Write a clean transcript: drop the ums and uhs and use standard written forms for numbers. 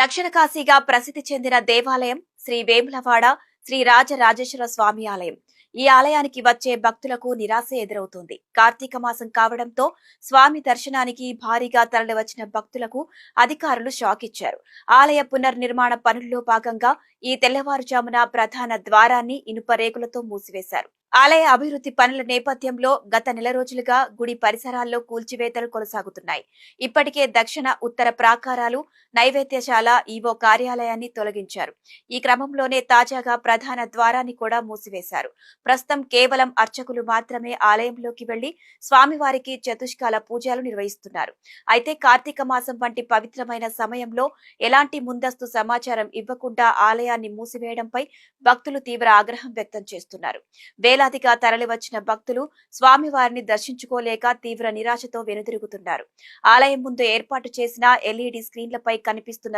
దక్షిణ కాశీగా ప్రసిద్ధి చెందిన దేవాలయం శ్రీ వేములవాడ శ్రీ రాజరాజేశ్వర స్వామి ఆలయం. ఈ ఆలయానికి వచ్చే భక్తులకు నిరాశ ఎదురవుతుంది. కార్తీక మాసం కావడంతో స్వామి దర్శనానికి భారీగా తరలివచ్చిన భక్తులకు అధికారులు షాక్ ఇచ్చారు. ఆలయ పునర్నిర్మాణ పనుల్లో భాగంగా ఈ తెల్లవారుజామున ప్రధాన ద్వారాన్ని ఇనుప రేకులతో మూసివేశారు. ఆలయ అభివృద్ధి పనుల నేపథ్యంలో గత నెల రోజులుగా గుడి పరిసరాల్లో కూల్చివేతలు కొనసాగుతున్నాయి. ఇప్పటికే దక్షిణ, ఉత్తర ప్రాకారాలు, నైవేద్యశాల, ఈవో కార్యాలయాన్ని తొలగించారు. ఈ క్రమంలోనే తాజాగా ప్రధాన ద్వారాన్ని కూడా మూసివేశారు. ప్రస్తుతం కేవలం అర్చకులు మాత్రమే ఆలయంలోకి వెళ్లి స్వామివారికి చతుష్కాల పూజలు నిర్వహిస్తున్నారు. అయితే కార్తీక మాసం వంటి పవిత్రమైన సమయంలో ఎలాంటి ముందస్తు సమాచారం ఇవ్వకుండా ఆలయాన్ని మూసివేయడంపై భక్తులు తీవ్ర ఆగ్రహం వ్యక్తం చేస్తున్నారు. వేలాదిగా తరలివచ్చిన భక్తులు స్వామివారిని దర్శించుకోలేక తీవ్ర నిరాశతో వెనుదిరుగుతున్నారు. ఆలయం ముందు ఏర్పాటు చేసిన ఎల్ఈడి స్క్రీన్లపై కనిపిస్తున్న